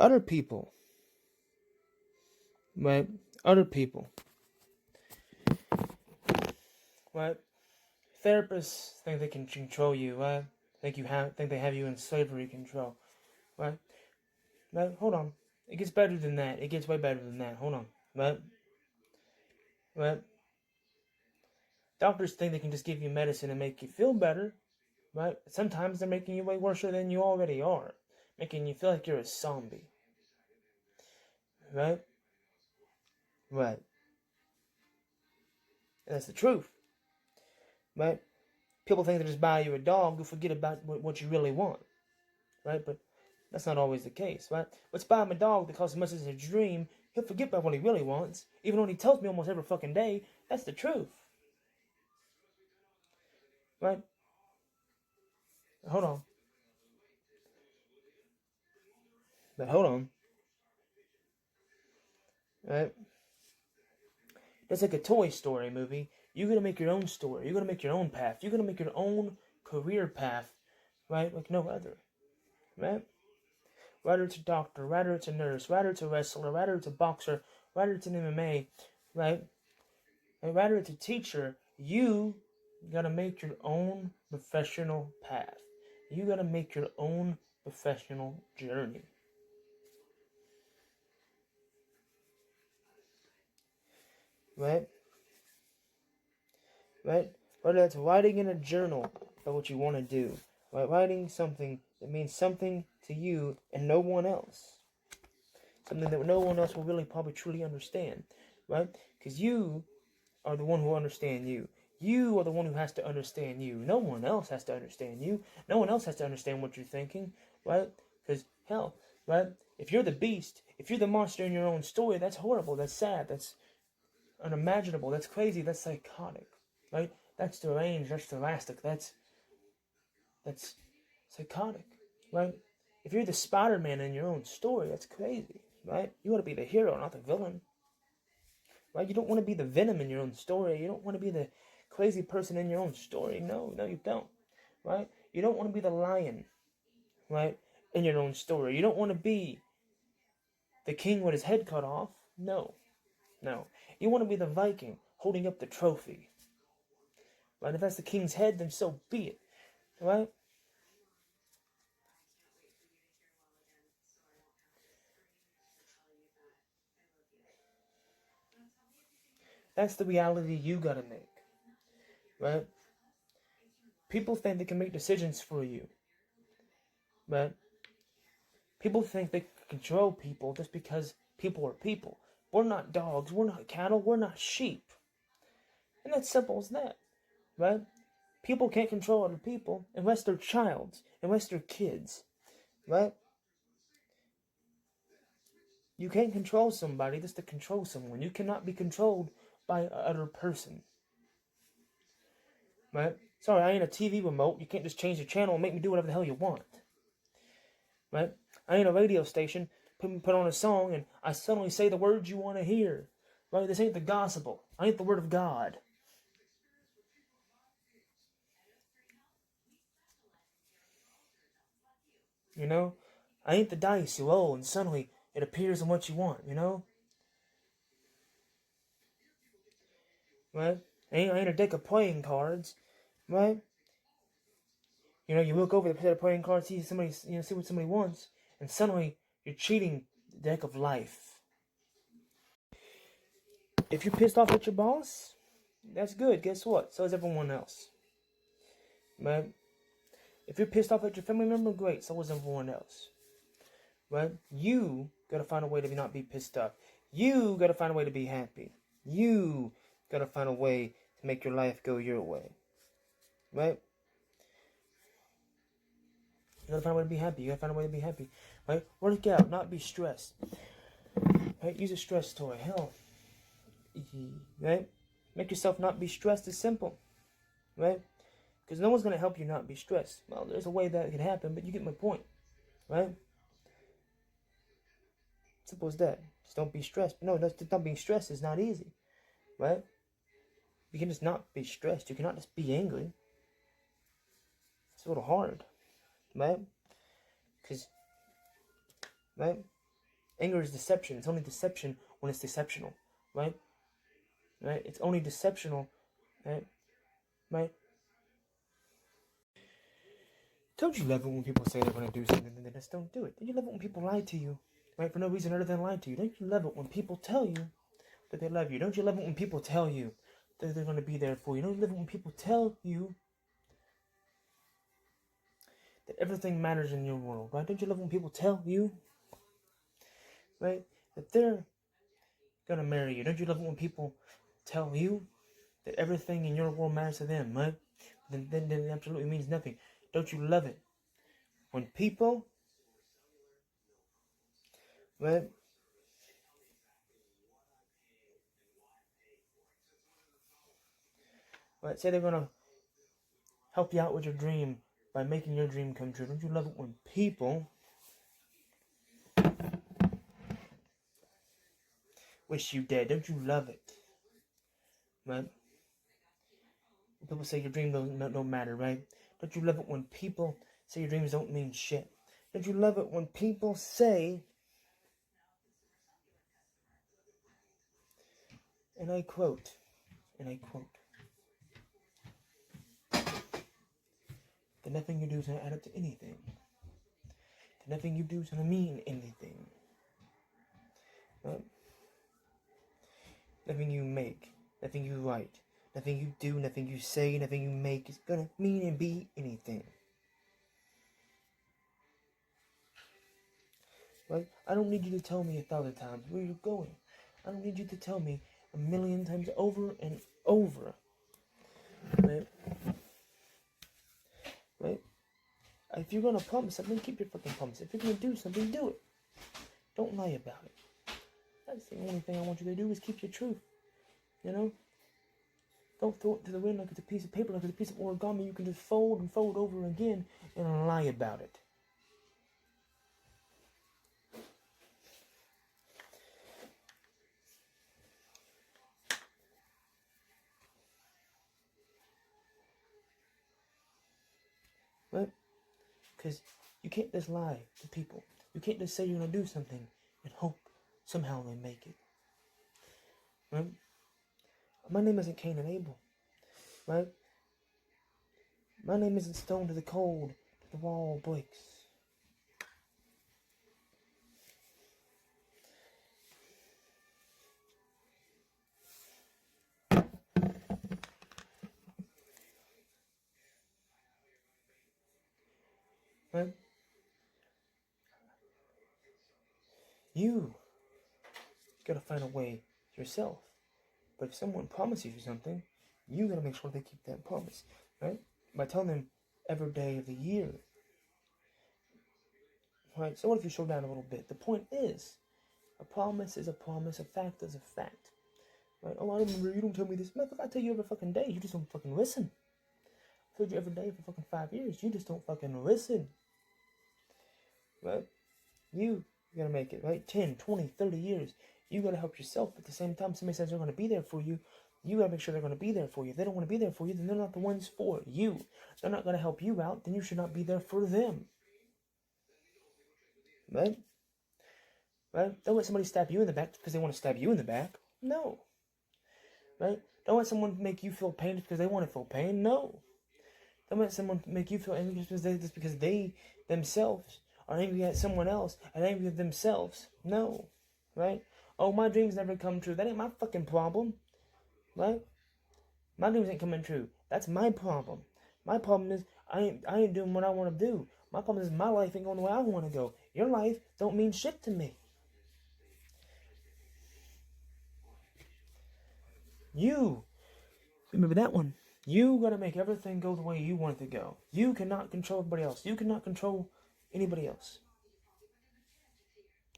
Other people, right? Other people, right? Therapists think they can control you, right? Think they have you in slavery control, right? Right? Hold on. It gets better than that. It gets way better than that. Hold on, right? Right? Doctors think they can just give you medicine and make you feel better, right? Sometimes they're making you way worse than you already are, making you feel like you're a zombie, right? Right. And that's the truth, right? People think they just buy you a dog who forget about what you really want, right? But that's not always the case, right? Let's buy him a dog that costs as much as a dream. He'll forget about what he really wants, even when he tells me almost every fucking day. That's the truth, right? Hold on. But hold on, right? It's like a Toy Story movie. You're gonna make your own story. You're gonna make your own path. You're gonna make your own career path, right? Like no other, right? Whether it's a doctor, whether it's a nurse, whether it's a wrestler, whether it's a boxer, whether it's an MMA, right? And whether it's a teacher, you gotta make your own professional path. You gotta make your own professional journey. Right? Right? Whether that's writing in a journal about what you want to do, right? Writing something that means something to you and no one else. Something that no one else will really probably truly understand, right? Because you are the one who understands you. You are the one who has to understand you. No one else has to understand you. No one else has to understand what you're thinking, right? Because, hell, right? If you're the beast, if you're the monster in your own story, that's horrible, that's sad, that's unimaginable, that's crazy, that's psychotic, right? That's deranged, that's drastic, that's psychotic, right? If you're the Spider-Man in your own story, that's crazy, right? You want to be the hero, not the villain, right? You don't want to be the Venom in your own story. You don't want to be the crazy person in your own story. No, you don't, right? You don't want to be the lion, right, in your own story. You don't want to be the king with his head cut off. No. You want to be the Viking holding up the trophy, right? If that's the king's head, then so be it, right? That's the reality you gotta make, right? People think they can make decisions for you, right? People think they can control people just because people are people. We're not dogs, we're not cattle, we're not sheep. And that's simple as that, right? People can't control other people unless they're childs, unless they're kids, right? You can't control somebody just to control someone. You cannot be controlled by another person, right? Sorry, I ain't a TV remote. You can't just change the channel and make me do whatever the hell you want, right? I ain't a radio station. Put on a song and I suddenly say the words you want to hear, right? This ain't the gospel. I ain't the word of God. You know, I ain't the dice you roll and suddenly it appears in what you want. You know, right? I ain't a deck of playing cards, right? You know, you look over the set of playing cards, see somebody, see what somebody wants, and suddenly you're cheating the deck of life. If you're pissed off at your boss, that's good. Guess what? So is everyone else, right? If you're pissed off at your family member, great. So is everyone else, right? You gotta find a way to not be pissed off. You gotta find a way to be happy. You gotta find a way to make your life go your way, right? You gotta find a way to be happy. You gotta find a way to be happy, right? Work out, not be stressed. Right? Use a stress toy. Hell, right? Make yourself not be stressed. It's simple, right? Because no one's gonna help you not be stressed. Well, there's a way that can happen, but you get my point, right? Simple as that. Just don't be stressed. No, not being stressed is not easy, right? You can just not be stressed. You cannot just be angry. It's a little hard, right? Because, right? Anger is deception. It's only deception when it's deceptional, right? Right? It's only deceptional, right? Right? Don't you love it when people say they're going to do something and they just don't do it? Don't you love it when people lie to you, right? For no reason other than lie to you? Don't you love it when people tell you that they love you? Don't you love it when people tell you that they're going to be there for you? Don't you love it when people tell you that everything matters in your world, right? Don't you love it when people tell you, right, that they're going to marry you? Don't you love it when people tell you that everything in your world matters to them, right? Then it absolutely means nothing. Don't you love it when people, right, say they're going to help you out with your dream by making your dream come true? Don't you love it when people wish you dead? Don't you love it, right? When people say your dream don't matter, right? Don't you love it when people say your dreams don't mean shit? Don't you love it when people say, and I quote, that nothing you do is going to add up to anything. That nothing you do is going to mean anything. Right? Nothing you make, nothing you write, nothing you do, nothing you say, nothing you make is going to mean and be anything. Right? I don't need you to tell me 1,000 times where you're going. I don't need you to tell me 1,000,000 times over and over. Right? Right? If you're going to promise something, keep your fucking promise. If you're going to do something, do it. Don't lie about it. That's the only thing I want you to do is keep your truth. You know? Don't throw it to the wind like it's a piece of paper, like it's a piece of origami you can just fold and fold over again and lie about it. Right? Because you can't just lie to people. You can't just say you're going to do something and hope somehow they make it. Right? My name isn't Cain and Abel. Right? My name isn't stone to the cold, to the wall breaks. Right? You gotta find a way yourself. But if someone promises you something, you gotta make sure they keep that promise. Right? By telling them every day of the year. Right? So what if you slow down a little bit? The point is, a promise is a promise, a fact is a fact. Right? Oh, I don't remember, you don't tell me this. Matter of fact, I tell you every fucking day, you just don't fucking listen. I told you every day for fucking 5 years, you just don't fucking listen. Right? You gotta make it, right? 10, 20, 30 years. You gotta help yourself. At the same time, somebody says they're gonna be there for you, you gotta make sure they're gonna be there for you. If they don't wanna be there for you, then they're not the ones for you. They're not gonna help you out, then you should not be there for them. Right? Right? Don't let somebody stab you in the back because they want to stab you in the back. No. Right? Don't let someone make you feel pain just because they want to feel pain. No. Don't let someone make you feel angry just because they themselves are angry at someone else and angry at themselves. No. Right? Oh, my dreams never come true. That ain't my fucking problem. Right? My dreams ain't coming true. That's my problem. My problem is I ain't doing what I want to do. My problem is my life ain't going the way I want to go. Your life don't mean shit to me. You, remember that one. You gotta make everything go the way you want it to go. You cannot control everybody else. You cannot control anybody else.